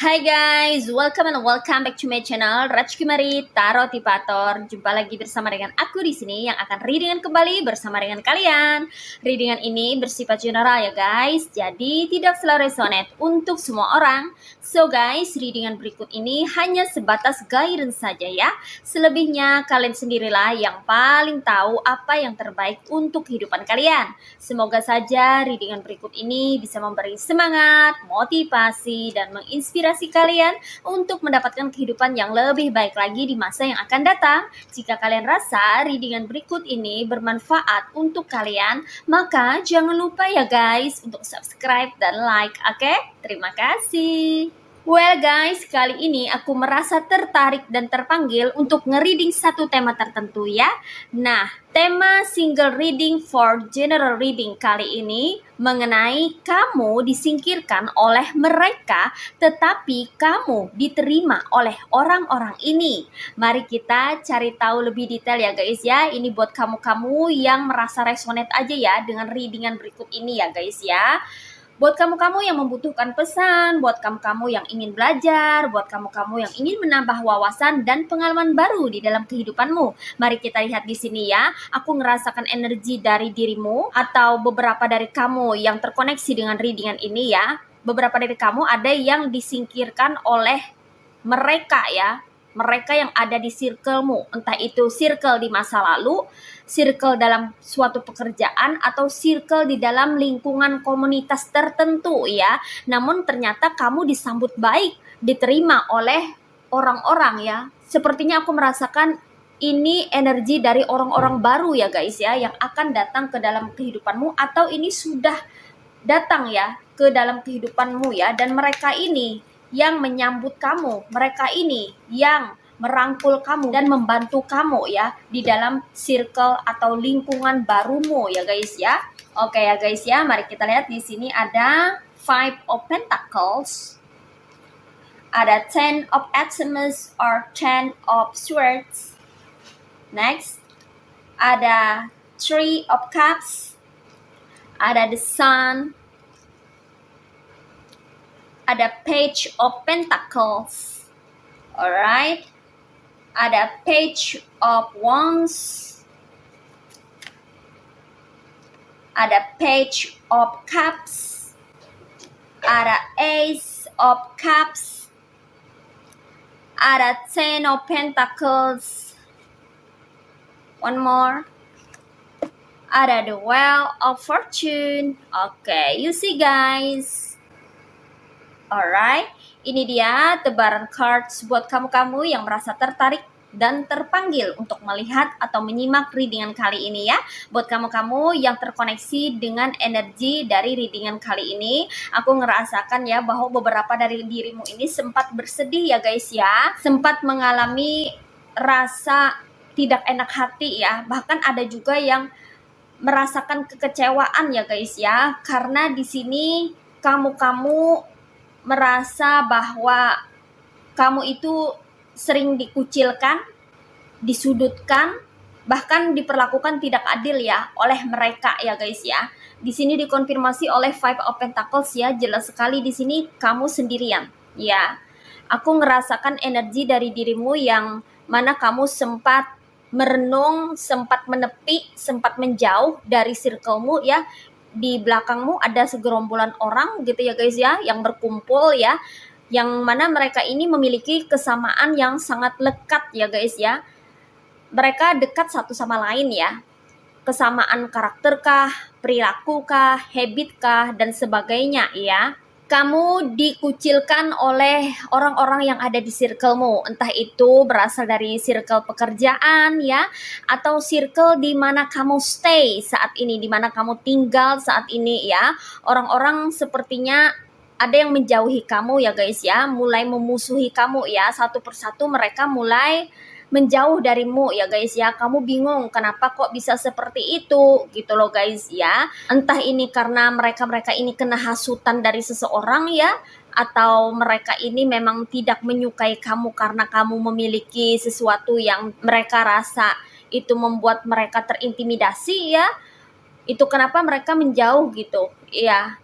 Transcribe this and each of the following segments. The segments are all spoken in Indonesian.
Hai guys, welcome back to my channel Rajkumari Tarot Tipator. Jumpa lagi bersama dengan aku di sini yang akan readingan kembali bersama dengan kalian. Readingan ini bersifat general ya guys, jadi tidak selalu resonate untuk semua orang. So guys, readingan berikut ini hanya sebatas guidance saja ya. Selebihnya kalian sendirilah yang paling tahu apa yang terbaik untuk kehidupan kalian. Semoga saja readingan berikut ini bisa memberi semangat, motivasi, dan menginspirasi kalian untuk mendapatkan kehidupan yang lebih baik lagi di masa yang akan datang. Jika kalian rasa readingan berikut ini bermanfaat untuk kalian, maka jangan lupa ya guys untuk subscribe dan like, oke? Terima kasih. Well guys, kali ini aku merasa tertarik dan terpanggil untuk nge-reading satu tema tertentu ya. Nah, tema single reading for general reading kali ini mengenai kamu disingkirkan oleh mereka tetapi kamu diterima oleh orang-orang ini. Mari kita cari tahu lebih detail ya guys ya. Ini buat kamu-kamu yang merasa resonate aja ya dengan readingan berikut ini ya guys ya. Buat kamu-kamu yang membutuhkan pesan, buat kamu-kamu yang ingin belajar, buat kamu-kamu yang ingin menambah wawasan dan pengalaman baru di dalam kehidupanmu. Mari kita lihat di sini ya. Aku ngerasakan energi dari dirimu atau beberapa dari kamu yang terkoneksi dengan readingan ini ya. Beberapa dari kamu ada yang disingkirkan oleh mereka ya. Mereka yang ada di circlemu, entah itu circle di masa lalu, circle dalam suatu pekerjaan, atau circle di dalam lingkungan komunitas tertentu ya. Namun ternyata kamu disambut baik, diterima oleh orang-orang ya. Sepertinya aku merasakan ini energi dari orang-orang baru ya guys ya, yang akan datang ke dalam kehidupanmu, atau ini sudah datang ya ke dalam kehidupanmu ya. Dan mereka ini yang menyambut kamu, mereka ini yang merangkul kamu dan membantu kamu ya di dalam circle atau lingkungan barumu ya guys ya. Oke ya guys ya, mari kita lihat di sini ada Five of Pentacles, ada Ten of Atoms or Ten of Swords. Next, ada Three of Cups, ada the Sun, ada Page of Pentacles, alright, ada Page of Wands, ada Page of Cups, ada Ace of Cups, ada Ten of Pentacles, one more, ada the Wheel of Fortune. Okay, you see guys. Alright, ini dia tebaran cards buat kamu-kamu yang merasa tertarik dan terpanggil untuk melihat atau menyimak readingan kali ini ya. Buat kamu-kamu yang terkoneksi dengan energi dari readingan kali ini, aku ngerasakan ya bahwa beberapa dari dirimu ini sempat bersedih ya guys ya. Sempat mengalami rasa tidak enak hati ya. Bahkan ada juga yang merasakan kekecewaan ya guys ya. Karena di sini kamu-kamu merasa bahwa kamu itu sering dikucilkan, disudutkan, bahkan diperlakukan tidak adil ya oleh mereka ya guys ya. Di sini dikonfirmasi oleh Five of Pentacles ya, jelas sekali di sini kamu sendirian ya. Aku ngerasakan energi dari dirimu yang mana kamu sempat merenung, sempat menepi, sempat menjauh dari circlemu ya. Di belakangmu ada segerombolan orang gitu ya guys ya, yang berkumpul ya, yang mana mereka ini memiliki kesamaan yang sangat lekat ya guys ya. Mereka dekat satu sama lain ya, kesamaan karakterkah, perilakukah, habitkah, dan sebagainya ya. Kamu dikucilkan oleh orang-orang yang ada di circlemu, entah itu berasal dari circle pekerjaan ya, atau circle di mana kamu stay saat ini, di mana kamu tinggal saat ini ya. Orang-orang sepertinya ada yang menjauhi kamu ya guys ya, mulai memusuhi kamu ya, satu persatu mereka mulai menjauh darimu ya guys ya. Kamu bingung kenapa kok bisa seperti itu gitu loh guys ya. Entah ini karena mereka ini kena hasutan dari seseorang ya, atau mereka ini memang tidak menyukai kamu karena kamu memiliki sesuatu yang mereka rasa itu membuat mereka terintimidasi ya. Itu kenapa mereka menjauh gitu ya.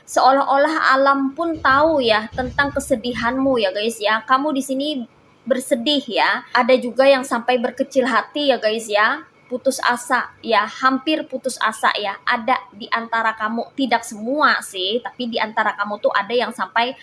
Seolah-olah alam pun tahu ya tentang kesedihanmu ya guys ya. Kamu di sini bersedih ya. Ada juga yang sampai berkecil hati ya guys ya. Putus asa ya, hampir putus asa ya. Ada di antara kamu, tidak semua sih, tapi di antara kamu tuh ada yang sampai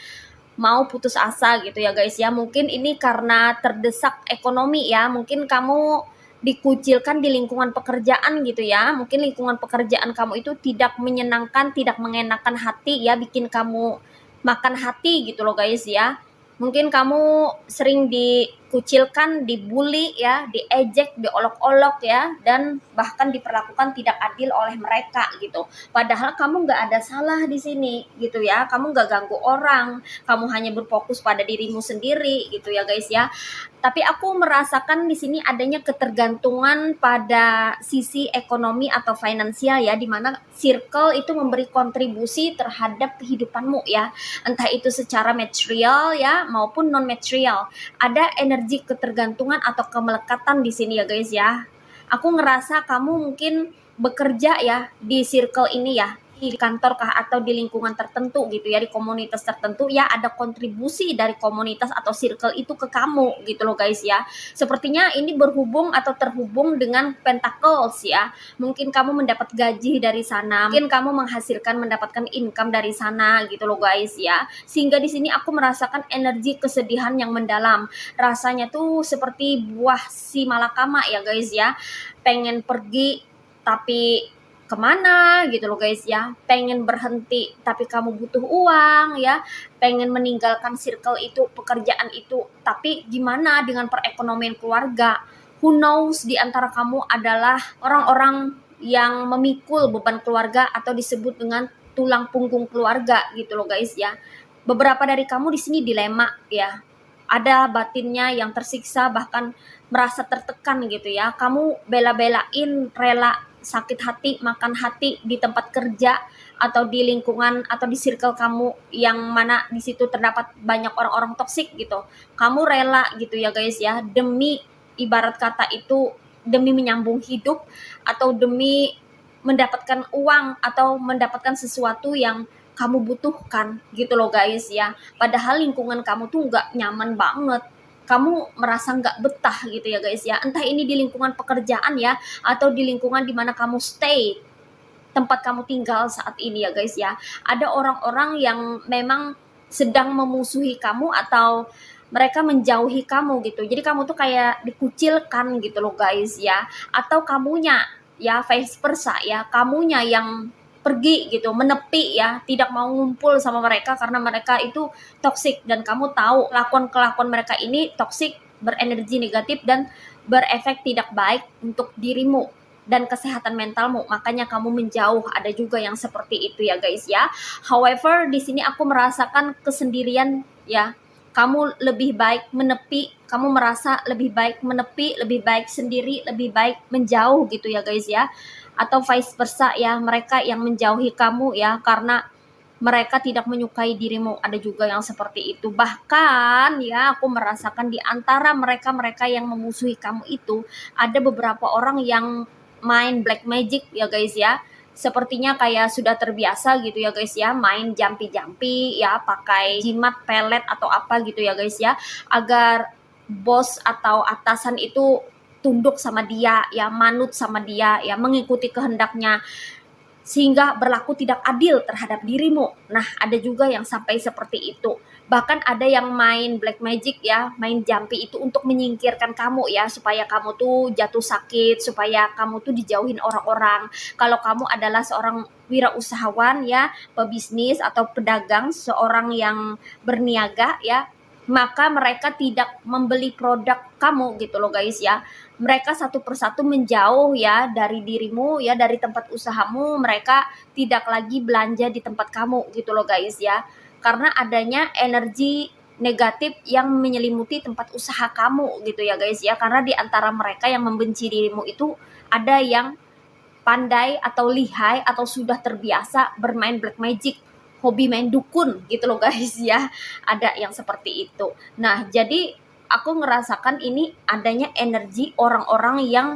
mau putus asa gitu ya guys ya. Mungkin ini karena terdesak ekonomi ya. Mungkin kamu dikucilkan di lingkungan pekerjaan gitu ya. Mungkin lingkungan pekerjaan kamu itu tidak menyenangkan, tidak mengenakan hati ya, bikin kamu makan hati gitu loh guys ya. Mungkin kamu sering dikucilkan, dibully ya, diejek, diolok-olok ya, dan bahkan diperlakukan tidak adil oleh mereka gitu. Padahal kamu nggak ada salah di sini gitu ya. Kamu nggak ganggu orang, kamu hanya berfokus pada dirimu sendiri gitu ya guys ya. Tapi aku merasakan di sini adanya ketergantungan pada sisi ekonomi atau finansial ya, di mana circle itu memberi kontribusi terhadap kehidupanmu ya, entah itu secara material ya maupun non material. Ada energi ketergantungan atau kemelekatan di sini ya guys ya. Aku ngerasa kamu mungkin bekerja ya di circle ini ya, di kantor kah atau di lingkungan tertentu gitu ya, di komunitas tertentu ya, ada kontribusi dari komunitas atau circle itu ke kamu gitu loh guys ya. Sepertinya ini berhubung atau terhubung dengan pentacles ya. Mungkin kamu mendapat gaji dari sana, mungkin kamu mendapatkan income dari sana gitu loh guys ya. Sehingga di sini aku merasakan energi kesedihan yang mendalam. Rasanya tuh seperti buah si malakama ya guys ya. Pengen pergi tapi kemana gitu loh guys ya, pengen berhenti tapi kamu butuh uang ya, pengen meninggalkan circle itu, pekerjaan itu, tapi gimana dengan perekonomian keluarga? Who knows di antara kamu adalah orang-orang yang memikul beban keluarga atau disebut dengan tulang punggung keluarga gitu loh guys ya. Beberapa dari kamu di sini dilema ya, ada batinnya yang tersiksa, bahkan merasa tertekan gitu ya. Kamu bela-belain, rela sakit hati, makan hati di tempat kerja atau di lingkungan atau di circle kamu yang mana di situ terdapat banyak orang-orang toksik gitu. Kamu rela gitu ya guys ya, demi ibarat kata itu demi menyambung hidup atau demi mendapatkan uang atau mendapatkan sesuatu yang kamu butuhkan gitu loh guys ya. Padahal lingkungan kamu tuh nggak nyaman banget, kamu merasa nggak betah gitu ya guys ya. Entah ini di lingkungan pekerjaan ya, atau di lingkungan dimana kamu stay, tempat kamu tinggal saat ini ya guys ya. Ada orang-orang yang memang sedang memusuhi kamu atau mereka menjauhi kamu gitu. Jadi kamu tuh kayak dikucilkan gitu loh guys ya. Atau kamunya ya vice versa ya, kamunya yang pergi gitu, menepi ya, tidak mau ngumpul sama mereka karena mereka itu toksik, dan kamu tahu kelakuan-kelakuan mereka ini toksik, berenergi negatif dan berefek tidak baik untuk dirimu dan kesehatan mentalmu, makanya kamu menjauh. Ada juga yang seperti itu ya guys ya. However, di sini aku merasakan kesendirian ya. Kamu lebih baik menepi, kamu merasa lebih baik menepi, lebih baik sendiri, lebih baik menjauh gitu ya guys ya. Atau vice versa ya, mereka yang menjauhi kamu ya karena mereka tidak menyukai dirimu. Ada juga yang seperti itu. Bahkan ya, aku merasakan di antara mereka-mereka yang memusuhi kamu itu ada beberapa orang yang main black magic ya guys ya. Sepertinya kayak sudah terbiasa gitu ya guys ya, main jampi-jampi ya, pakai jimat, pelet atau apa gitu ya guys ya, agar bos atau atasan itu tunduk sama dia ya, manut sama dia ya, mengikuti kehendaknya, sehingga berlaku tidak adil terhadap dirimu. Nah, ada juga yang sampai seperti itu. Bahkan ada yang main black magic ya, main jampi itu untuk menyingkirkan kamu ya, supaya kamu tuh jatuh sakit, supaya kamu tuh dijauhin orang-orang. Kalau kamu adalah seorang wirausahawan ya, pebisnis atau pedagang, seorang yang berniaga ya, maka mereka tidak membeli produk kamu gitu loh guys ya. Mereka satu persatu menjauh ya dari dirimu ya, dari tempat usahamu. Mereka tidak lagi belanja di tempat kamu gitu loh guys ya, karena adanya energi negatif yang menyelimuti tempat usaha kamu gitu ya guys ya. Karena di antara mereka yang membenci dirimu itu ada yang pandai atau lihai atau sudah terbiasa bermain black magic, hobi main dukun gitu loh guys ya. Ada yang seperti itu. Nah, jadi aku ngerasakan ini adanya energi orang-orang yang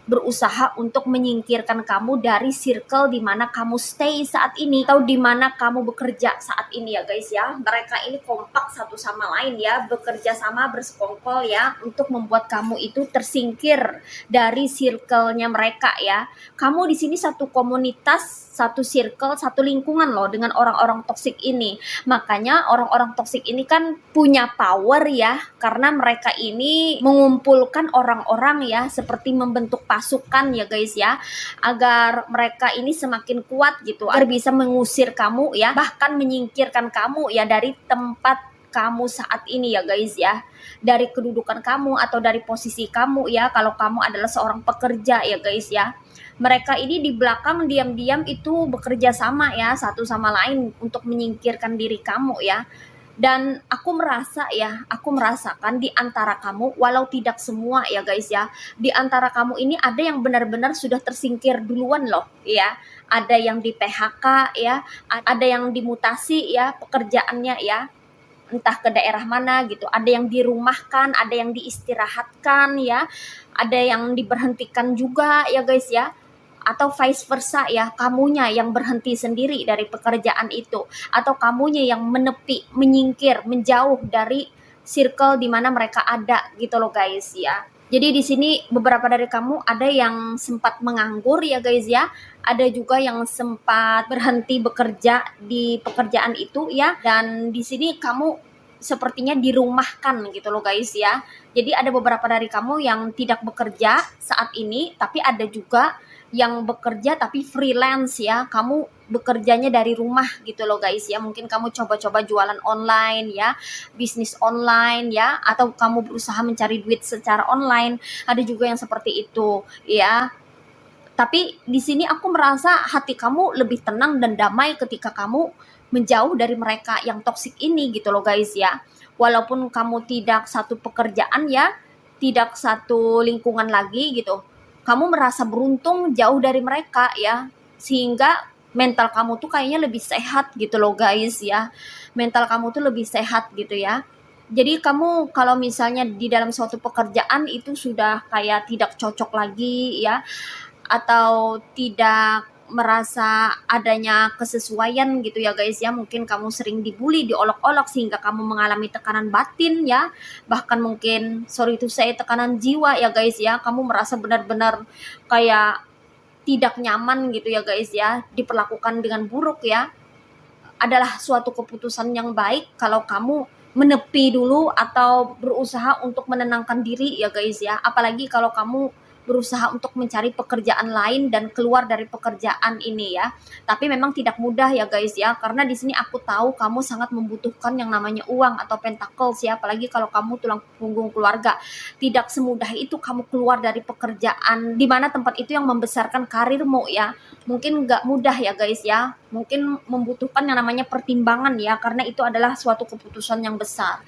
berusaha untuk menyingkirkan kamu dari circle di mana kamu stay saat ini atau di mana kamu bekerja saat ini ya guys ya. Mereka ini kompak satu sama lain ya, bekerja sama bersekongkol ya untuk membuat kamu itu tersingkir dari circle-nya mereka ya. Kamu di sini satu komunitas, satu circle, satu lingkungan loh dengan orang-orang toksik ini. Makanya orang-orang toksik ini kan punya power ya, karena mereka ini mengumpulkan orang-orang ya, seperti membentuk pasukan ya guys ya, agar mereka ini semakin kuat gitu, agar bisa mengusir kamu ya, bahkan menyingkirkan kamu ya dari tempat kamu saat ini ya guys ya, dari kedudukan kamu atau dari posisi kamu ya, kalau kamu adalah seorang pekerja ya guys ya. Mereka ini di belakang diam-diam itu bekerja sama ya, satu sama lain untuk menyingkirkan diri kamu ya. Dan aku merasakan di antara kamu, walau tidak semua ya guys ya, di antara kamu ini ada yang benar-benar sudah tersingkir duluan loh ya. Ada yang di PHK ya, ada yang dimutasi ya pekerjaannya ya, entah ke daerah mana gitu, ada yang dirumahkan, ada yang diistirahatkan ya, ada yang diberhentikan juga ya guys ya, atau vice versa ya, kamunya yang berhenti sendiri dari pekerjaan itu, atau kamunya yang menepi, menyingkir, menjauh dari circle di mana mereka ada gitu loh guys ya. Jadi di sini beberapa dari kamu ada yang sempat menganggur ya guys ya, ada juga yang sempat berhenti bekerja di pekerjaan itu ya, dan di sini kamu sepertinya dirumahkan gitu loh guys ya. Jadi ada beberapa dari kamu yang tidak bekerja saat ini, tapi ada juga yang bekerja tapi freelance ya, kamu bekerjanya dari rumah gitu loh guys ya. Mungkin kamu coba-coba jualan online ya, bisnis online ya, atau kamu berusaha mencari duit secara online, ada juga yang seperti itu ya. Tapi di sini aku merasa hati kamu lebih tenang dan damai ketika kamu menjauh dari mereka yang toksik ini gitu loh guys ya. Walaupun kamu tidak satu pekerjaan ya, tidak satu lingkungan lagi gitu, kamu merasa beruntung jauh dari mereka ya, sehingga mental kamu tuh kayaknya lebih sehat gitu loh guys ya. Mental kamu tuh lebih sehat gitu ya. Jadi kamu kalau misalnya di dalam suatu pekerjaan itu sudah kayak tidak cocok lagi ya, atau tidak merasa adanya kesesuaian gitu ya guys ya, mungkin kamu sering dibully, diolok-olok sehingga kamu mengalami tekanan batin ya, bahkan mungkin sorry itu saya tekanan jiwa ya guys ya, kamu merasa benar-benar kayak tidak nyaman gitu ya guys ya, diperlakukan dengan buruk ya. Adalah suatu keputusan yang baik kalau kamu menepi dulu atau berusaha untuk menenangkan diri ya guys ya, apalagi kalau kamu berusaha untuk mencari pekerjaan lain dan keluar dari pekerjaan ini ya. Tapi memang tidak mudah ya guys ya, karena di sini aku tahu kamu sangat membutuhkan yang namanya uang atau pentacles ya, apalagi kalau kamu tulang punggung keluarga. Tidak semudah itu kamu keluar dari pekerjaan di mana tempat itu yang membesarkan karirmu ya. Mungkin nggak mudah ya guys ya, mungkin membutuhkan yang namanya pertimbangan ya, karena itu adalah suatu keputusan yang besar.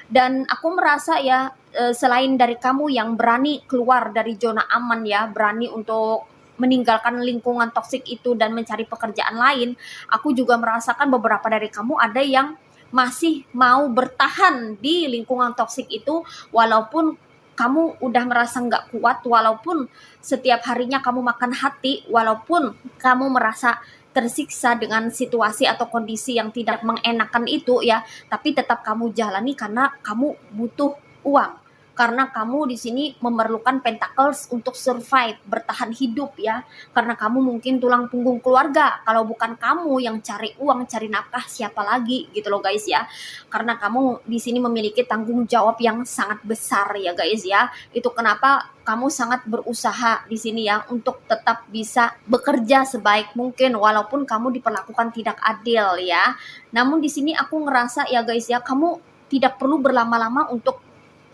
Dan aku merasa ya, selain dari kamu yang berani keluar dari zona aman ya, berani untuk meninggalkan lingkungan toksik itu dan mencari pekerjaan lain, aku juga merasakan beberapa dari kamu ada yang masih mau bertahan di lingkungan toksik itu, walaupun kamu udah merasa nggak kuat, walaupun setiap harinya kamu makan hati, walaupun kamu merasa tersiksa dengan situasi atau kondisi yang tidak mengenakan itu ya, tapi tetap kamu jalani karena kamu butuh uang. Karena kamu di sini memerlukan pentacles untuk survive, bertahan hidup ya. Karena kamu mungkin tulang punggung keluarga. Kalau bukan kamu yang cari uang, cari nafkah, siapa lagi gitu loh guys ya. Karena kamu di sini memiliki tanggung jawab yang sangat besar ya guys ya. Itu kenapa kamu sangat berusaha di sini ya untuk tetap bisa bekerja sebaik mungkin walaupun kamu diperlakukan tidak adil ya. Namun di sini aku ngerasa ya guys ya, kamu tidak perlu berlama-lama untuk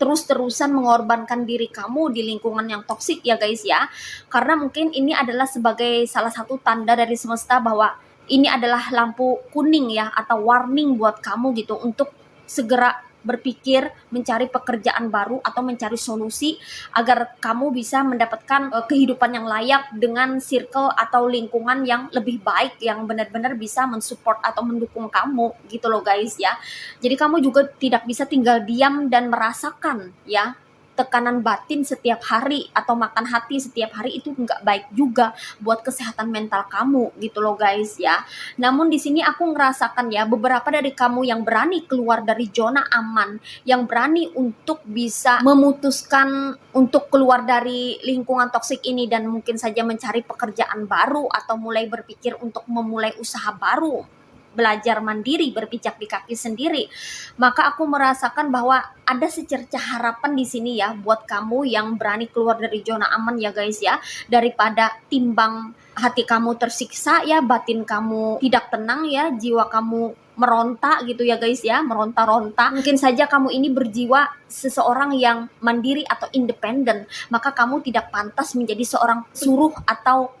terus-terusan mengorbankan diri kamu di lingkungan yang toksik ya guys ya. Karena mungkin ini adalah sebagai salah satu tanda dari semesta bahwa ini adalah lampu kuning ya, atau warning buat kamu gitu untuk segera berpikir mencari pekerjaan baru atau mencari solusi agar kamu bisa mendapatkan kehidupan yang layak dengan circle atau lingkungan yang lebih baik, yang benar-benar bisa mensupport atau mendukung kamu gitu loh guys ya. Jadi kamu juga tidak bisa tinggal diam dan merasakan ya tekanan batin setiap hari atau makan hati setiap hari itu nggak baik juga buat kesehatan mental kamu gitu loh guys ya. Namun di sini aku ngerasakan ya, beberapa dari kamu yang berani keluar dari zona aman, yang berani untuk bisa memutuskan untuk keluar dari lingkungan toksik ini dan mungkin saja mencari pekerjaan baru atau mulai berpikir untuk memulai usaha baru, belajar mandiri, berpijak di kaki sendiri, maka aku merasakan bahwa ada secercah harapan di sini ya buat kamu yang berani keluar dari zona aman ya guys ya, daripada timbang hati kamu tersiksa ya, batin kamu tidak tenang ya, jiwa kamu meronta gitu ya guys ya, meronta-ronta. Mungkin saja kamu ini berjiwa seseorang yang mandiri atau independen, maka kamu tidak pantas menjadi seorang suruh atau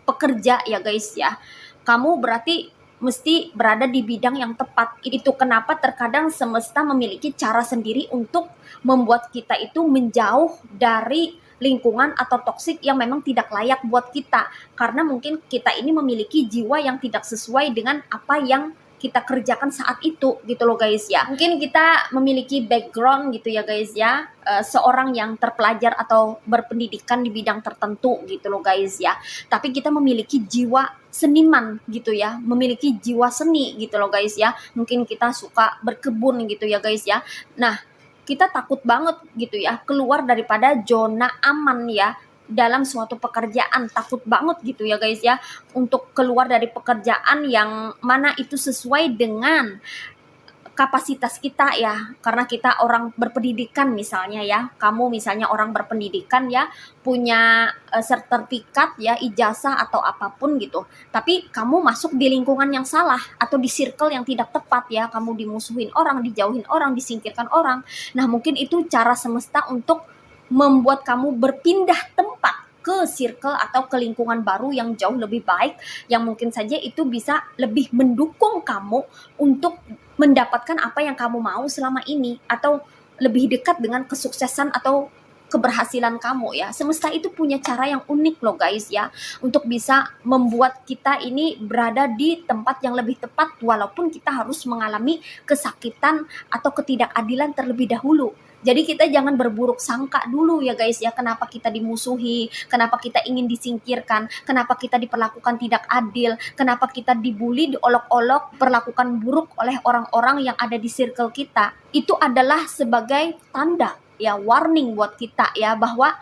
pekerja ya guys ya. Kamu berarti mesti berada di bidang yang tepat. Itu kenapa terkadang semesta memiliki cara sendiri untuk membuat kita itu menjauh dari lingkungan atau toksik yang memang tidak layak buat kita. Karena mungkin kita ini memiliki jiwa yang tidak sesuai dengan apa yang kita kerjakan saat itu gitu loh guys ya. Mungkin kita memiliki background gitu ya guys ya, seorang yang terpelajar atau berpendidikan di bidang tertentu gitu loh guys ya, tapi kita memiliki jiwa seniman gitu ya, memiliki jiwa seni gitu loh guys ya. Mungkin kita suka berkebun gitu ya guys ya. Nah, kita takut banget gitu ya keluar daripada zona aman ya dalam suatu pekerjaan, takut banget gitu ya guys ya untuk keluar dari pekerjaan yang mana itu sesuai dengan kapasitas kita ya, karena kita orang berpendidikan misalnya ya, kamu misalnya orang berpendidikan ya, punya sertifikat ya, ijazah atau apapun gitu, tapi kamu masuk di lingkungan yang salah atau di circle yang tidak tepat ya, kamu dimusuhin orang, dijauhin orang, disingkirkan orang. Nah mungkin itu cara semesta untuk membuat kamu berpindah tempat ke circle atau ke lingkungan baru yang jauh lebih baik, yang mungkin saja itu bisa lebih mendukung kamu untuk mendapatkan apa yang kamu mau selama ini, atau lebih dekat dengan kesuksesan atau keberhasilan kamu ya. Semesta itu punya cara yang unik loh guys ya, untuk bisa membuat kita ini berada di tempat yang lebih tepat walaupun kita harus mengalami kesakitan atau ketidakadilan terlebih dahulu. Jadi kita jangan berburuk sangka dulu ya guys ya, kenapa kita dimusuhi, kenapa kita ingin disingkirkan, kenapa kita diperlakukan tidak adil, kenapa kita dibully, diolok-olok, perlakukan buruk oleh orang-orang yang ada di circle kita. Itu adalah sebagai tanda ya, warning buat kita ya, bahwa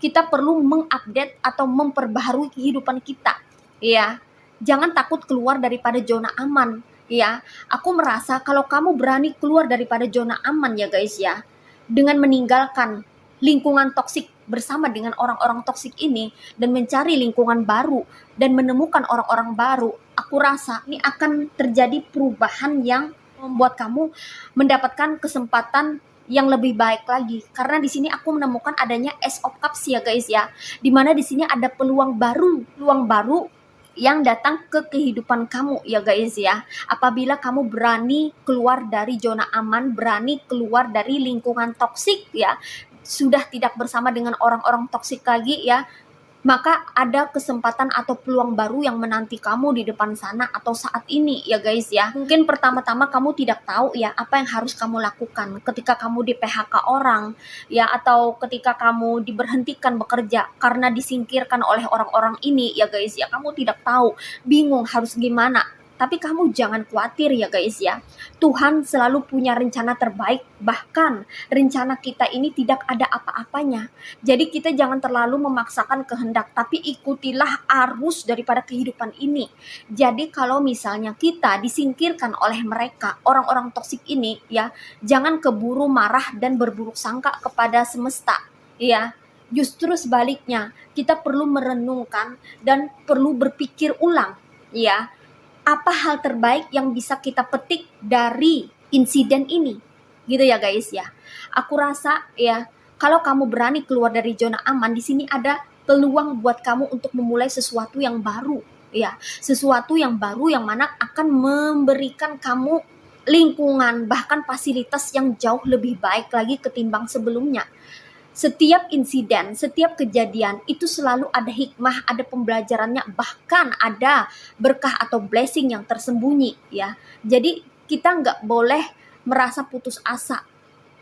kita perlu mengupdate atau memperbaharui kehidupan kita ya. Jangan takut keluar daripada zona aman ya. Aku merasa kalau kamu berani keluar daripada zona aman ya guys ya, dengan meninggalkan lingkungan toksik bersama dengan orang-orang toksik ini dan mencari lingkungan baru dan menemukan orang-orang baru, aku rasa ini akan terjadi perubahan yang membuat kamu mendapatkan kesempatan yang lebih baik lagi. Karena di sini aku menemukan adanya Ace of Cups ya guys ya, dimana di sini ada peluang baru yang datang ke kehidupan kamu ya guys ya. Apabila kamu berani keluar dari zona aman, berani keluar dari lingkungan toksik ya, sudah tidak bersama dengan orang-orang toksik lagi ya, maka ada kesempatan atau peluang baru yang menanti kamu di depan sana atau saat ini ya guys ya. Mungkin pertama-tama kamu tidak tahu ya apa yang harus kamu lakukan ketika kamu di PHK orang ya, atau ketika kamu diberhentikan bekerja karena disingkirkan oleh orang-orang ini ya guys ya. Kamu tidak tahu, bingung harus gimana. Tapi kamu jangan khawatir ya guys ya. Tuhan selalu punya rencana terbaik, bahkan rencana kita ini tidak ada apa-apanya. Jadi kita jangan terlalu memaksakan kehendak, tapi ikutilah arus daripada kehidupan ini. Jadi kalau misalnya kita disingkirkan oleh mereka, orang-orang toksik ini ya, jangan keburu marah dan berburuk sangka kepada semesta ya. Justru sebaliknya, kita perlu merenungkan dan perlu berpikir ulang ya, apa hal terbaik yang bisa kita petik dari insiden ini gitu ya guys ya. Aku rasa ya, kalau kamu berani keluar dari zona aman, di sini ada peluang buat kamu untuk memulai sesuatu yang baru ya, sesuatu yang baru yang mana akan memberikan kamu lingkungan bahkan fasilitas yang jauh lebih baik lagi ketimbang sebelumnya. Setiap insiden, setiap kejadian itu selalu ada hikmah, ada pembelajarannya, bahkan ada berkah atau blessing yang tersembunyi ya. Jadi kita nggak boleh merasa putus asa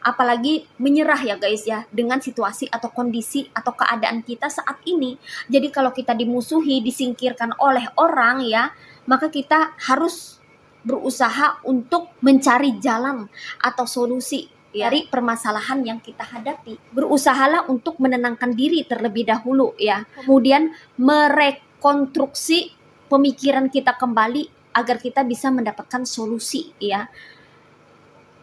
apalagi menyerah ya guys ya dengan situasi atau kondisi atau keadaan kita saat ini. Jadi kalau kita dimusuhi, disingkirkan oleh orang ya, maka kita harus berusaha untuk mencari jalan atau solusi dari permasalahan yang kita hadapi. Berusahalah untuk menenangkan diri terlebih dahulu ya. Kemudian merekonstruksi pemikiran kita kembali agar kita bisa mendapatkan solusi ya.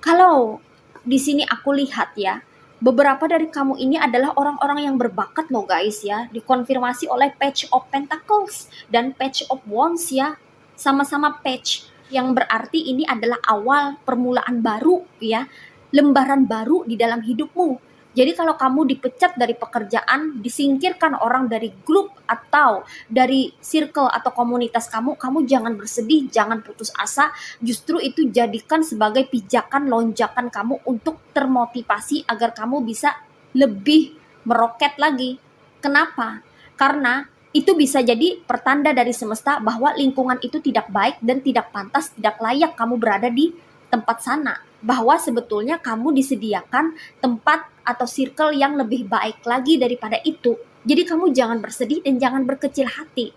Kalau di sini aku lihat ya, beberapa dari kamu ini adalah orang-orang yang berbakat loh guys ya, dikonfirmasi oleh Page of Pentacles dan Page of Wands ya, sama-sama page, yang berarti ini adalah awal permulaan baru ya, lembaran baru di dalam hidupmu. Jadi kalau kamu dipecat dari pekerjaan, disingkirkan orang dari grup atau dari circle atau komunitas kamu jangan bersedih, jangan putus asa. Justru itu jadikan sebagai pijakan lonjakan kamu untuk termotivasi agar kamu bisa lebih meroket lagi. Kenapa? Karena itu bisa jadi pertanda dari semesta bahwa lingkungan itu tidak baik dan tidak pantas, tidak layak kamu berada di tempat sana. Bahwa sebetulnya kamu disediakan tempat atau circle yang lebih baik lagi daripada itu. Jadi kamu jangan bersedih dan jangan berkecil hati.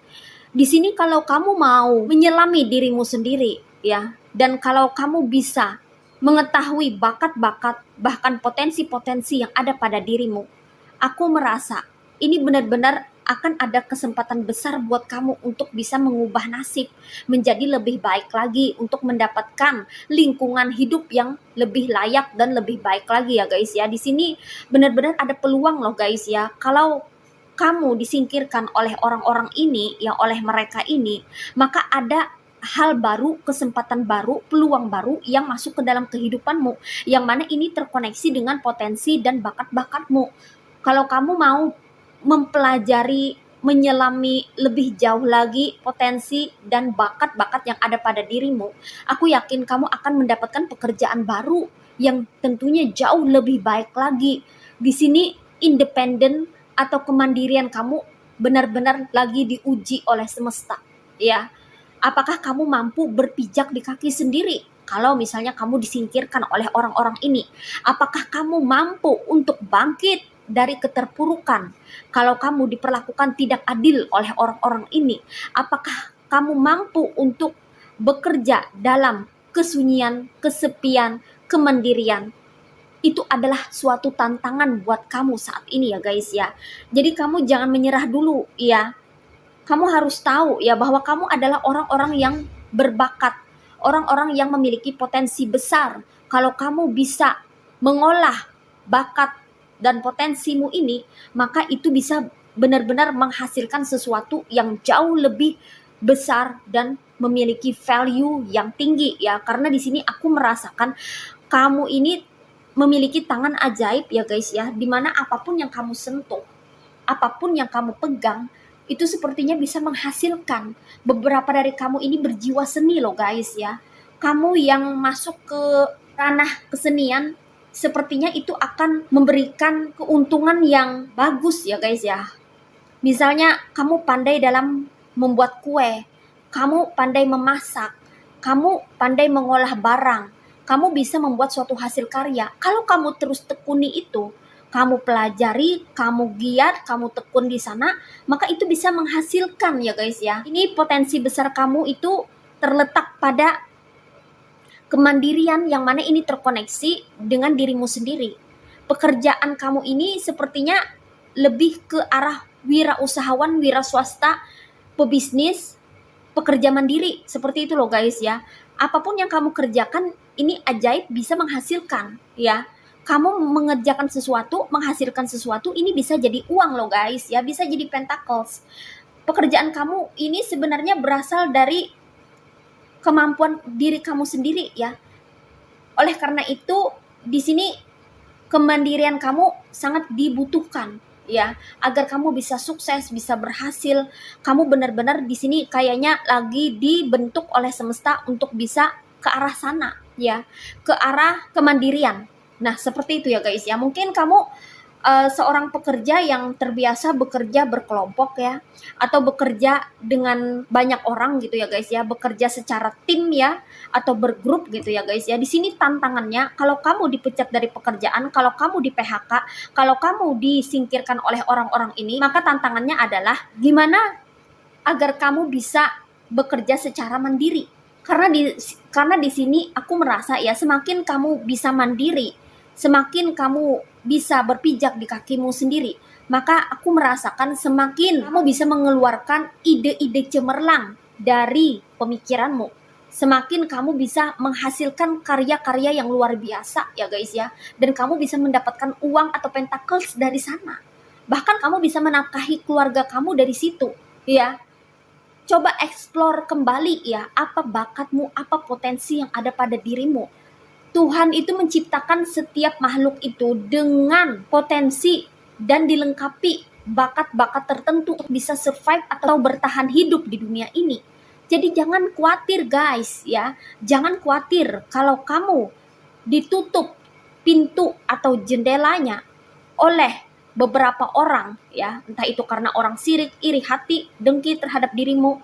Di sini kalau kamu mau menyelami dirimu sendiri ya, dan kalau kamu bisa mengetahui bakat-bakat bahkan potensi-potensi yang ada pada dirimu, aku merasa ini benar-benar akan ada kesempatan besar buat kamu untuk bisa mengubah nasib menjadi lebih baik lagi, untuk mendapatkan lingkungan hidup yang lebih layak dan lebih baik lagi ya guys ya. Di sini benar-benar ada peluang loh guys ya. Kalau kamu disingkirkan oleh orang-orang ini, ya oleh mereka ini, maka ada hal baru, kesempatan baru, peluang baru yang masuk ke dalam kehidupanmu, yang mana ini terkoneksi dengan potensi dan bakat-bakatmu. Kalau kamu mau mempelajari, menyelami lebih jauh lagi potensi dan bakat-bakat yang ada pada dirimu, aku yakin kamu akan mendapatkan pekerjaan baru yang tentunya jauh lebih baik lagi. Di sini independen atau kemandirian kamu benar-benar lagi diuji oleh semesta ya. Apakah kamu mampu berpijak di kaki sendiri kalau misalnya kamu disingkirkan oleh orang-orang ini? Apakah kamu mampu untuk bangkit dari keterpurukan kalau kamu diperlakukan tidak adil oleh orang-orang ini? Apakah kamu mampu untuk bekerja dalam kesunyian, kesepian, kemandirian? Itu adalah suatu tantangan buat kamu saat ini ya guys ya. Jadi kamu jangan menyerah dulu ya. Kamu harus tahu ya bahwa kamu adalah orang-orang yang berbakat, orang-orang yang memiliki potensi besar. Kalau kamu bisa mengolah bakat dan potensimu ini, maka itu bisa benar-benar menghasilkan sesuatu yang jauh lebih besar dan memiliki value yang tinggi ya. Karena di sini aku merasakan kamu ini memiliki tangan ajaib ya guys ya, dimana apapun yang kamu sentuh, apapun yang kamu pegang, itu sepertinya bisa menghasilkan. Beberapa dari kamu ini berjiwa seni loh guys ya. Kamu yang masuk ke ranah kesenian, sepertinya itu akan memberikan keuntungan yang bagus ya guys ya. Misalnya kamu pandai dalam membuat kue, kamu pandai memasak, kamu pandai mengolah barang, kamu bisa membuat suatu hasil karya. Kalau kamu terus tekuni itu, kamu pelajari, kamu giat, kamu tekun di sana, maka itu bisa menghasilkan ya guys ya. Ini potensi besar kamu itu terletak pada kemandirian yang mana ini terkoneksi dengan dirimu sendiri. Pekerjaan kamu ini sepertinya lebih ke arah wirausahawan, wira swasta, pebisnis, pekerja mandiri, seperti itu loh guys ya. Apapun yang kamu kerjakan ini ajaib bisa menghasilkan ya. Kamu mengerjakan sesuatu, menghasilkan sesuatu, ini bisa jadi uang loh guys ya, bisa jadi pentacles. Pekerjaan kamu ini sebenarnya berasal dari kemampuan diri kamu sendiri ya. Oleh karena itu di sini kemandirian kamu sangat dibutuhkan ya, agar kamu bisa sukses, bisa berhasil. Kamu benar-benar di sini kayaknya lagi dibentuk oleh semesta untuk bisa ke arah sana ya, ke arah kemandirian. Nah, seperti itu ya guys ya. Mungkin kamu seorang pekerja yang terbiasa bekerja berkelompok ya, atau bekerja dengan banyak orang gitu ya guys ya, bekerja secara tim ya, atau bergrup gitu ya guys ya. Di sini tantangannya, kalau kamu dipecat dari pekerjaan, kalau kamu di PHK, kalau kamu disingkirkan oleh orang-orang ini, maka tantangannya adalah gimana agar kamu bisa bekerja secara mandiri. Karena di sini aku merasa ya, semakin kamu bisa mandiri, semakin kamu bisa berpijak di kakimu sendiri, maka aku merasakan semakin kamu bisa mengeluarkan ide-ide cemerlang dari pemikiranmu. Semakin kamu bisa menghasilkan karya-karya yang luar biasa ya guys ya. Dan kamu bisa mendapatkan uang atau pentacles dari sana. Bahkan kamu bisa menafkahi keluarga kamu dari situ ya. Coba explore kembali ya, apa bakatmu, apa potensi yang ada pada dirimu. Tuhan itu menciptakan setiap makhluk itu dengan potensi dan dilengkapi bakat-bakat tertentu untuk bisa survive atau bertahan hidup di dunia ini. Jadi jangan khawatir guys ya, jangan khawatir kalau kamu ditutup pintu atau jendelanya oleh beberapa orang ya, entah itu karena orang sirik, iri hati, dengki terhadap dirimu,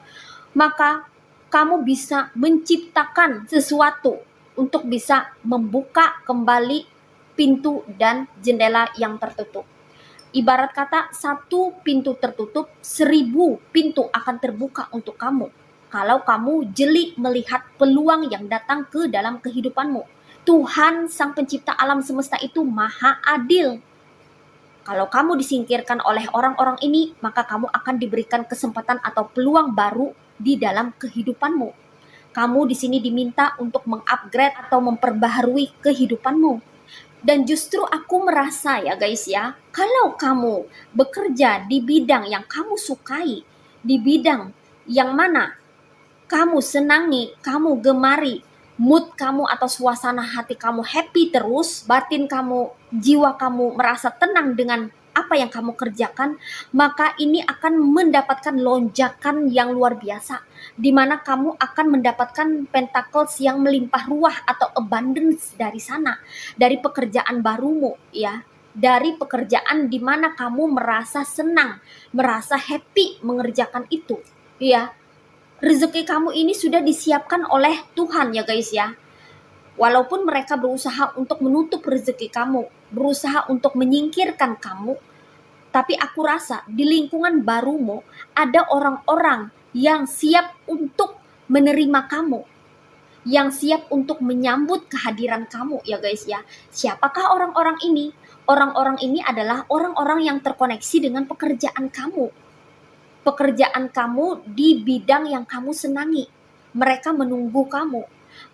maka kamu bisa menciptakan sesuatu untuk bisa membuka kembali pintu dan jendela yang tertutup. Ibarat kata, satu pintu tertutup, 1000 pintu akan terbuka untuk kamu. Kalau kamu jeli melihat peluang yang datang ke dalam kehidupanmu. Tuhan Sang Pencipta alam semesta itu maha adil. Kalau kamu disingkirkan oleh orang-orang ini, maka kamu akan diberikan kesempatan atau peluang baru di dalam kehidupanmu. Kamu di sini diminta untuk mengupgrade atau memperbaharui kehidupanmu. Dan justru aku merasa ya guys ya, kalau kamu bekerja di bidang yang kamu sukai, di bidang yang mana kamu senangi, kamu gemari, mood kamu atau suasana hati kamu happy terus, batin kamu, jiwa kamu merasa tenang dengan apa yang kamu kerjakan, maka ini akan mendapatkan lonjakan yang luar biasa, di mana kamu akan mendapatkan pentacles yang melimpah ruah atau abundance dari sana, dari pekerjaan barumu ya, dari pekerjaan di mana kamu merasa senang, merasa happy mengerjakan itu ya. Rezeki kamu ini sudah disiapkan oleh Tuhan ya guys ya. Walaupun mereka berusaha untuk menutup rezeki kamu, berusaha untuk menyingkirkan kamu, tapi aku rasa di lingkungan barumu ada orang-orang yang siap untuk menerima kamu, yang siap untuk menyambut kehadiran kamu ya guys ya. Siapakah orang-orang ini? Orang-orang ini adalah orang-orang yang terkoneksi dengan pekerjaan kamu. Pekerjaan kamu di bidang yang kamu senangi. Mereka menunggu kamu.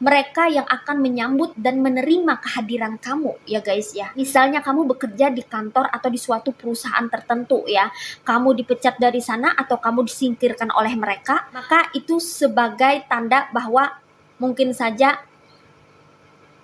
Mereka yang akan menyambut dan menerima kehadiran kamu ya guys ya. Misalnya kamu bekerja di kantor atau di suatu perusahaan tertentu ya. Kamu dipecat dari sana atau kamu disingkirkan oleh mereka, maka itu sebagai tanda bahwa mungkin saja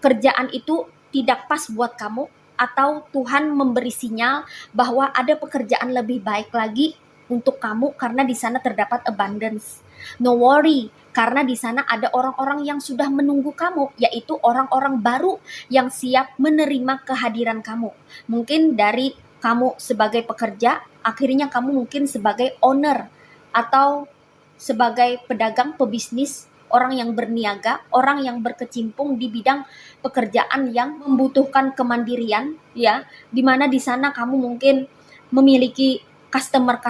kerjaan itu tidak pas buat kamu, atau Tuhan memberi sinyal bahwa ada pekerjaan lebih baik lagi untuk kamu karena di sana terdapat abundance. No worry, karena di sana ada orang-orang yang sudah menunggu kamu, yaitu orang-orang baru yang siap menerima kehadiran kamu. Mungkin dari kamu sebagai pekerja, akhirnya kamu mungkin sebagai owner atau sebagai pedagang, pebisnis, orang yang berniaga, orang yang berkecimpung di bidang pekerjaan yang membutuhkan kemandirian ya, di mana di sana kamu mungkin memiliki customer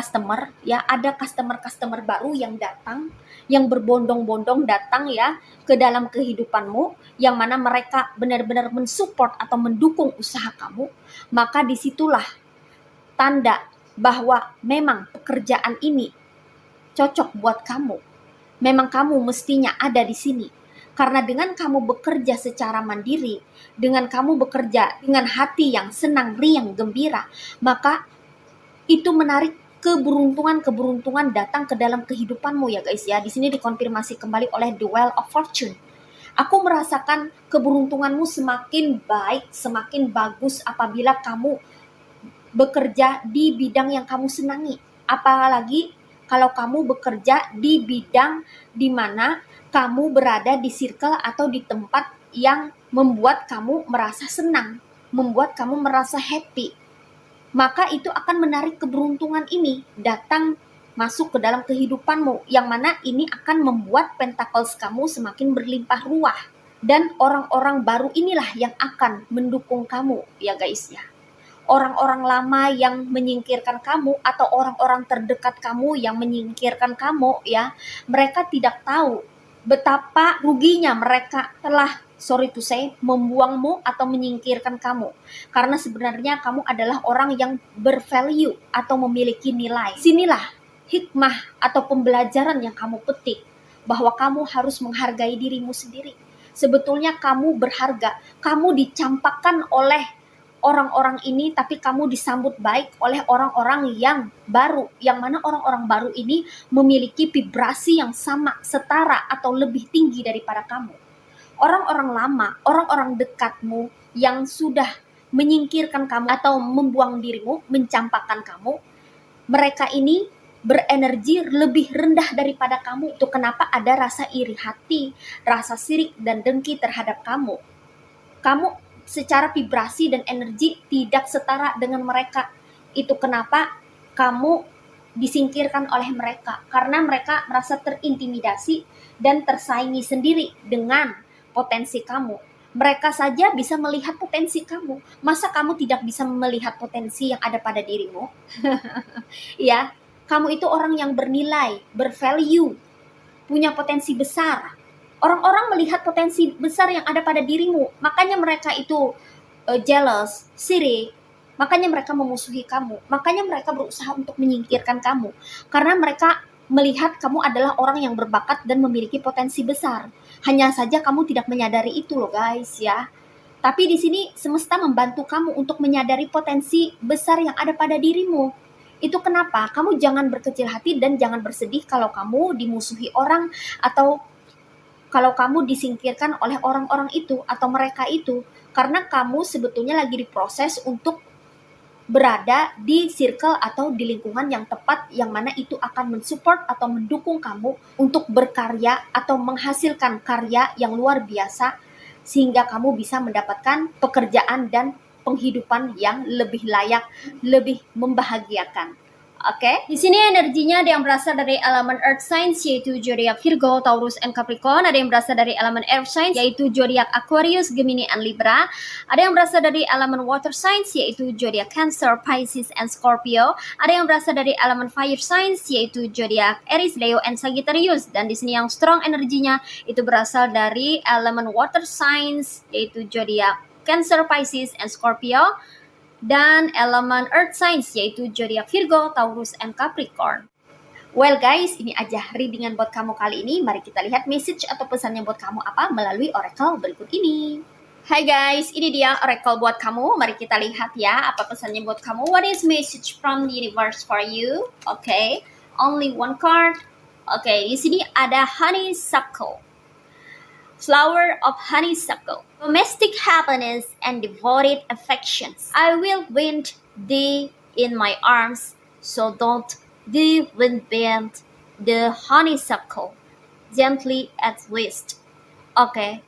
ya, ada customer baru yang datang, yang berbondong-bondong datang ya ke dalam kehidupanmu, yang mana mereka benar-benar mensupport atau mendukung usaha kamu, maka disitulah tanda bahwa memang pekerjaan ini cocok buat kamu. Memang kamu mestinya ada di sini. Karena dengan kamu bekerja secara mandiri, dengan kamu bekerja dengan hati yang senang, riang, gembira, maka itu menarik keberuntungan datang ke dalam kehidupanmu ya guys ya. Di sini dikonfirmasi kembali oleh The Wheel of Fortune. Aku merasakan keberuntunganmu semakin baik, semakin bagus apabila kamu bekerja di bidang yang kamu senangi. Apalagi kalau kamu bekerja di bidang di mana kamu berada di circle atau di tempat yang membuat kamu merasa senang, membuat kamu merasa happy. maka itu akan menarik keberuntungan ini datang masuk ke dalam kehidupanmu, yang mana ini akan membuat pentacles kamu semakin berlimpah ruah. Dan orang-orang baru inilah yang akan mendukung kamu ya guys ya. Orang-orang lama yang menyingkirkan kamu atau orang-orang terdekat kamu yang menyingkirkan kamu ya, mereka tidak tahu betapa ruginya mereka telah, sorry to say, membuangmu atau menyingkirkan kamu. Karena sebenarnya kamu adalah orang yang bervalue atau memiliki nilai. Sinilah hikmah atau pembelajaran yang kamu petik, bahwa kamu harus menghargai dirimu sendiri. Sebetulnya kamu berharga, kamu dicampakkan oleh orang-orang ini, tapi kamu disambut baik oleh orang-orang yang baru, yang mana orang-orang baru ini memiliki vibrasi yang sama, setara, atau lebih tinggi daripada kamu. Orang-orang lama, orang-orang dekatmu yang sudah menyingkirkan kamu atau membuang dirimu, mencampakkan kamu, mereka ini berenergi lebih rendah daripada kamu. Itu kenapa ada rasa iri hati, rasa sirik dan dengki terhadap kamu. Kamu secara vibrasi dan energi tidak setara dengan mereka. Itu kenapa kamu disingkirkan oleh mereka, karena mereka merasa terintimidasi dan tersaingi sendiri dengan potensi kamu. Mereka saja bisa melihat potensi kamu, masa kamu tidak bisa melihat potensi yang ada pada dirimu? Ya, kamu itu orang yang bernilai, bervalue, punya potensi besar. Orang-orang melihat potensi besar yang ada pada dirimu, makanya mereka itu jealous, sirik, makanya mereka memusuhi kamu, makanya mereka berusaha untuk menyingkirkan kamu, karena mereka melihat kamu adalah orang yang berbakat dan memiliki potensi besar. Hanya saja kamu tidak menyadari itu loh guys ya. Tapi di sini semesta membantu kamu untuk menyadari potensi besar yang ada pada dirimu. Itu kenapa kamu jangan berkecil hati dan jangan bersedih kalau kamu dimusuhi orang atau kalau kamu disingkirkan oleh orang-orang itu atau mereka itu, karena kamu sebetulnya lagi diproses untuk berada di circle atau di lingkungan yang tepat, yang mana itu akan mensupport atau mendukung kamu untuk berkarya atau menghasilkan karya yang luar biasa, sehingga kamu bisa mendapatkan pekerjaan dan penghidupan yang lebih layak, lebih membahagiakan. Oke, di sini energinya ada yang berasal dari elemen Earth Signs yaitu zodiak Virgo, Taurus, and Capricorn. Ada yang berasal dari elemen Air Signs yaitu zodiak Aquarius, Gemini, and Libra. Ada yang berasal dari elemen Water Signs yaitu zodiak Cancer, Pisces, and Scorpio. Ada yang berasal dari elemen Fire Signs yaitu zodiak Aries, Leo, and Sagittarius. Dan di sini yang strong energinya itu berasal dari elemen Water Signs yaitu zodiak Cancer, Pisces, and Scorpio. Dan elemen Earth Signs yaitu zodiak Virgo, Taurus, and Capricorn. Well guys, ini aja readingan buat kamu kali ini. Mari kita lihat message atau pesannya buat kamu apa melalui oracle berikut ini. Hai guys, ini dia oracle buat kamu. Mari kita lihat ya apa pesannya buat kamu. What is message from the universe for you? Okay, only one card. Okay, di sini ada honeysuckle. Flower of honeysuckle, domestic happiness and devoted affections. I will wind thee in my arms, so don't thee wind bend the honeysuckle gently at least. Oke,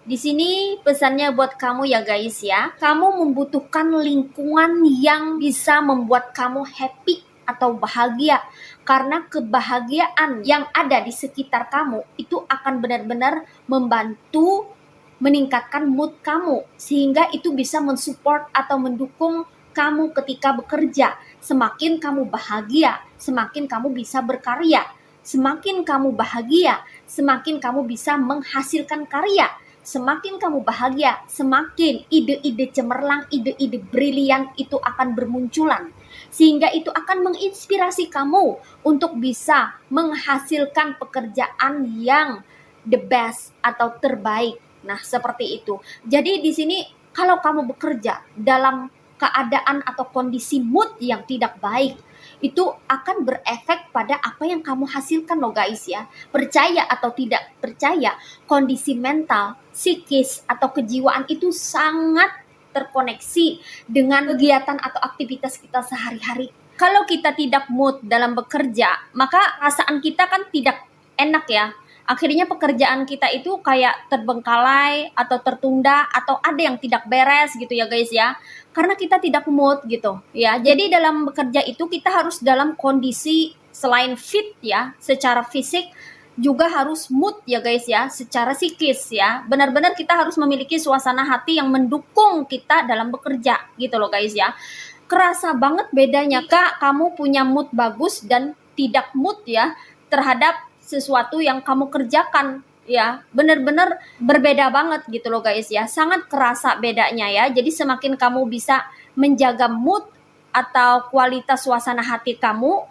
di sini pesannya buat kamu ya guys ya. Kamu membutuhkan lingkungan yang bisa membuat kamu happy atau bahagia, karena kebahagiaan yang ada di sekitar kamu itu akan benar-benar membantu meningkatkan mood kamu, sehingga itu bisa mensupport atau mendukung kamu ketika bekerja. Semakin kamu bahagia, semakin kamu bisa berkarya. Semakin kamu bahagia, semakin kamu bisa menghasilkan karya. Semakin kamu bahagia, semakin ide-ide cemerlang, ide-ide brilian itu akan bermunculan. Sehingga itu akan menginspirasi kamu untuk bisa menghasilkan pekerjaan yang the best atau terbaik. Nah, seperti itu. Jadi di sini kalau kamu bekerja dalam keadaan atau kondisi mood yang tidak baik, itu akan berefek pada apa yang kamu hasilkan loh guys ya. Percaya atau tidak percaya, kondisi mental, psikis, atau kejiwaan itu sangat terkoneksi dengan kegiatan atau aktivitas kita sehari-hari. Kalau kita tidak mood dalam bekerja, maka perasaan kita kan tidak enak ya. akhirnya pekerjaan kita itu kayak terbengkalai atau tertunda atau ada yang tidak beres gitu ya guys ya, karena kita tidak mood gitu ya. Jadi dalam bekerja itu kita harus dalam kondisi selain fit ya secara fisik, juga harus mood ya guys ya, secara psikis ya. Benar-benar kita harus memiliki suasana hati yang mendukung kita dalam bekerja gitu loh guys ya. Kerasa banget bedanya Kak, kamu punya mood bagus dan tidak mood ya terhadap sesuatu yang kamu kerjakan ya, benar-benar berbeda banget gitu loh guys ya, sangat kerasa bedanya ya. Jadi semakin kamu bisa menjaga mood atau kualitas suasana hati kamu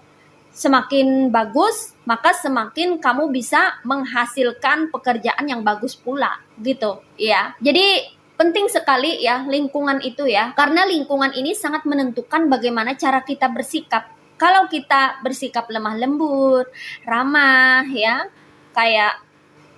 semakin bagus, maka semakin kamu bisa menghasilkan pekerjaan yang bagus pula gitu ya. Jadi penting sekali ya lingkungan itu ya, karena lingkungan ini sangat menentukan bagaimana cara kita bersikap. Kalau kita bersikap lemah lembut, ramah ya, kayak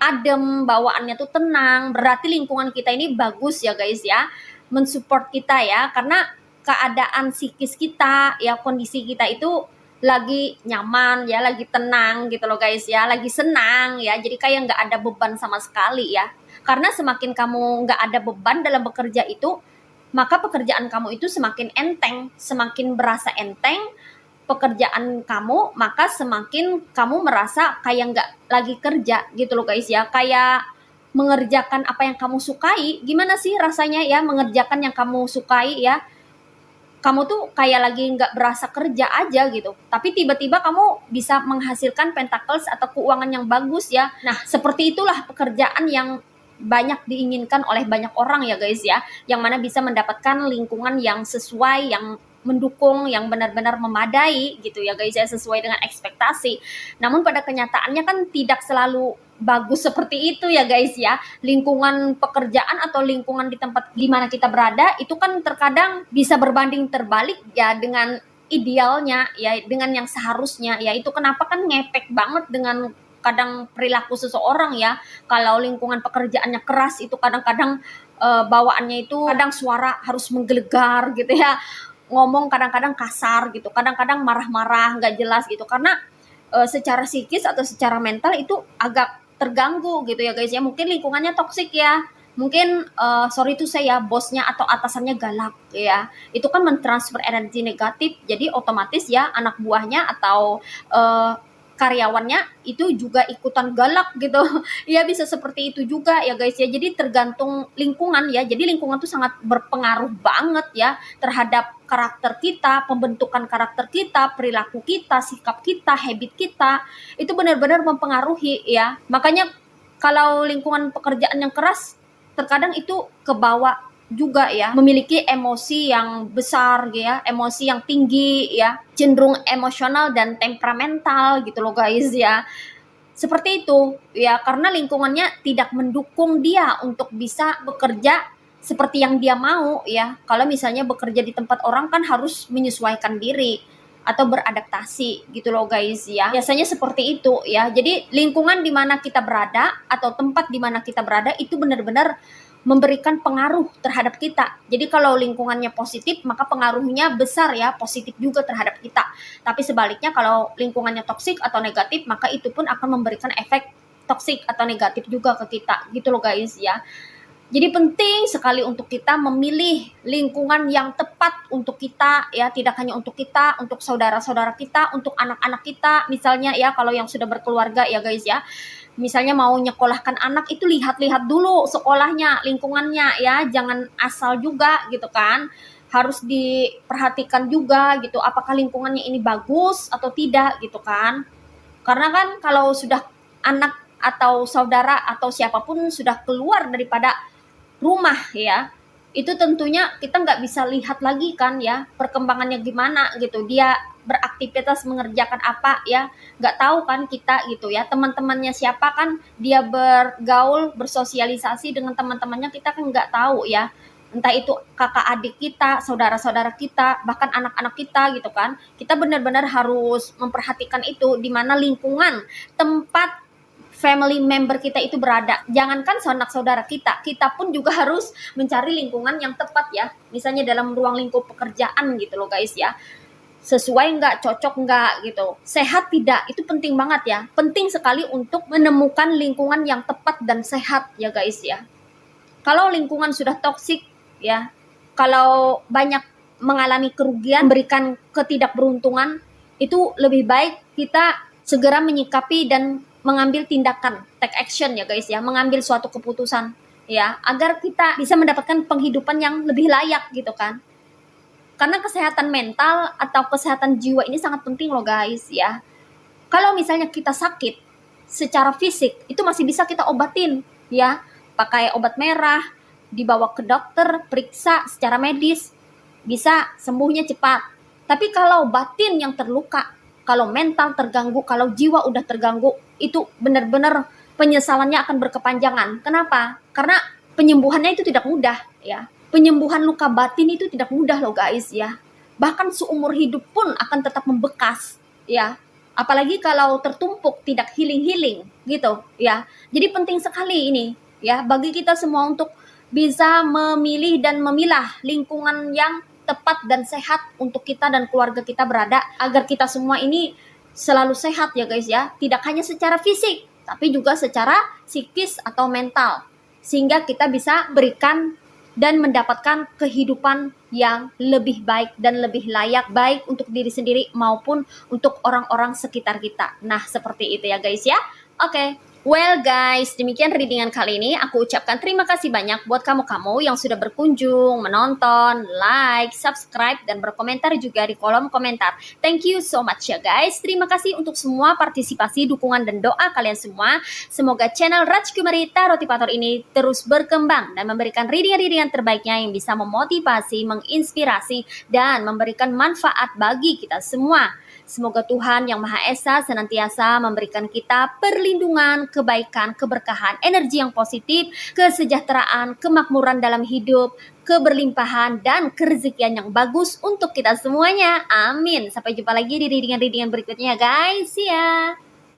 adem, bawaannya tuh tenang, berarti lingkungan kita ini bagus ya guys ya, mensupport kita ya, karena keadaan psikis kita ya, kondisi kita itu lagi nyaman ya, lagi tenang gitu loh guys ya, lagi senang ya, jadi kayak nggak ada beban sama sekali ya. Karena semakin kamu nggak ada beban dalam bekerja itu, maka pekerjaan kamu itu semakin enteng, semakin berasa enteng pekerjaan kamu, maka semakin kamu merasa kayak nggak lagi kerja gitu loh guys ya, kayak mengerjakan apa yang kamu sukai. Gimana sih rasanya ya mengerjakan yang kamu sukai ya, kamu tuh kayak lagi nggak berasa kerja aja gitu, tapi tiba-tiba kamu bisa menghasilkan pentacles atau keuangan yang bagus ya. Nah seperti itulah pekerjaan yang banyak diinginkan oleh banyak orang ya guys ya, yang mana bisa mendapatkan lingkungan yang sesuai, yang mendukung, yang benar-benar memadai gitu ya guys ya, sesuai dengan ekspektasi. Namun pada kenyataannya kan tidak selalu bagus seperti itu ya guys ya. Lingkungan pekerjaan atau lingkungan di tempat di mana kita berada itu kan terkadang bisa berbanding terbalik ya dengan idealnya ya, dengan yang seharusnya ya. Itu kenapa kan ngepek banget dengan kadang perilaku seseorang ya. Kalau lingkungan pekerjaannya keras itu kadang-kadang bawaannya itu kadang suara harus menggelegar gitu ya, ngomong kadang-kadang kasar gitu, kadang-kadang marah-marah nggak jelas gitu, karena secara psikis atau secara mental itu agak terganggu gitu ya guys ya. Mungkin lingkungannya toksik ya, mungkin sorry itu saya bosnya atau atasannya galak ya, itu kan mentransfer energi negatif, jadi otomatis ya anak buahnya atau karyawannya itu juga ikutan galak gitu. Ya bisa seperti itu juga ya guys ya. Jadi tergantung lingkungan ya. Jadi lingkungan tuh sangat berpengaruh banget ya terhadap karakter kita, pembentukan karakter kita, perilaku kita, sikap kita, habit kita. Itu benar-benar mempengaruhi ya. Makanya kalau lingkungan pekerjaan yang keras terkadang itu kebawa juga ya, memiliki emosi yang besar ya, emosi yang tinggi ya, cenderung emosional dan temperamental gitu loh guys ya. Seperti itu ya, karena lingkungannya tidak mendukung dia untuk bisa bekerja seperti yang dia mau ya. Kalau misalnya bekerja di tempat orang kan harus menyesuaikan diri atau beradaptasi gitu loh guys ya. Biasanya seperti itu ya. Jadi lingkungan di mana kita berada atau tempat di mana kita berada itu benar-benar memberikan pengaruh terhadap kita. Jadi kalau lingkungannya positif, maka pengaruhnya besar ya, positif juga terhadap kita. Tapi sebaliknya kalau lingkungannya toksik atau negatif, maka itu pun akan memberikan efek toksik atau negatif juga ke kita. Gitu loh guys ya. Jadi penting sekali untuk kita memilih lingkungan yang tepat untuk kita ya, tidak hanya untuk kita, untuk saudara-saudara kita, untuk anak-anak kita. Misalnya ya kalau yang sudah berkeluarga ya guys ya, misalnya mau nyekolahkan anak itu lihat-lihat dulu sekolahnya, lingkungannya ya, jangan asal juga gitu kan. Harus diperhatikan juga gitu, apakah lingkungannya ini bagus atau tidak gitu kan. Karena kan kalau sudah anak atau saudara atau siapapun sudah keluar daripada rumah ya, itu tentunya kita nggak bisa lihat lagi kan ya perkembangannya gimana gitu, dia beraktivitas mengerjakan apa ya, nggak tahu kan kita gitu ya, teman-temannya siapa kan, dia bergaul bersosialisasi dengan teman-temannya kita kan nggak tahu ya, entah itu kakak adik kita, saudara-saudara kita, bahkan anak-anak kita gitu kan. Kita benar-benar harus memperhatikan itu, di mana lingkungan tempat family member kita itu berada. Jangankan sanak saudara kita, kita pun juga harus mencari lingkungan yang tepat ya. Misalnya dalam ruang lingkup pekerjaan gitu loh guys ya. sesuai nggak, cocok nggak gitu, sehat tidak, itu penting banget ya. Penting sekali untuk menemukan lingkungan yang tepat dan sehat ya guys ya. Kalau lingkungan sudah toksik ya, kalau banyak mengalami kerugian, memberikan ketidakberuntungan, itu lebih baik kita segera menyikapi dan mengambil tindakan, take action ya guys ya, mengambil suatu keputusan ya, agar kita bisa mendapatkan penghidupan yang lebih layak gitu kan. Karena kesehatan mental atau kesehatan jiwa ini sangat penting loh guys ya. Kalau misalnya kita sakit secara fisik, itu masih bisa kita obatin ya, pakai obat merah, dibawa ke dokter, periksa secara medis, bisa sembuhnya cepat. Tapi kalau batin yang terluka, kalau mental terganggu, kalau jiwa udah terganggu, itu benar-benar penyesalannya akan berkepanjangan. Kenapa? Karena penyembuhannya itu tidak mudah ya. Penyembuhan luka batin itu tidak mudah loh guys ya. Bahkan seumur hidup pun akan tetap membekas ya. Apalagi kalau tertumpuk tidak healing-healing gitu ya. Jadi penting sekali ini ya bagi kita semua untuk bisa memilih dan memilah lingkungan yang tepat dan sehat untuk kita dan keluarga kita berada, agar kita semua ini selalu sehat ya guys ya. Tidak hanya secara fisik, tapi juga secara psikis atau mental. Sehingga kita bisa berikan dan mendapatkan kehidupan yang lebih baik dan lebih layak, baik untuk diri sendiri maupun untuk orang-orang sekitar kita. Nah, seperti itu ya guys ya. Oke. Well guys, demikian readingan kali ini. Aku ucapkan terima kasih banyak buat kamu-kamu yang sudah berkunjung, menonton, like, subscribe, dan berkomentar juga di kolom komentar. Thank you so much ya guys. Terima kasih untuk semua partisipasi, dukungan, dan doa kalian semua. Semoga channel Rajkumari Tarot Tipator ini terus berkembang dan memberikan readingan-readingan terbaiknya yang bisa memotivasi, menginspirasi, dan memberikan manfaat bagi kita semua. Semoga Tuhan Yang Maha Esa senantiasa memberikan kita perlindungan, kebaikan, keberkahan, energi yang positif, kesejahteraan, kemakmuran dalam hidup, keberlimpahan, dan kerezekian yang bagus untuk kita semuanya. Amin. Sampai jumpa lagi di readingan-readingan berikutnya guys. See ya.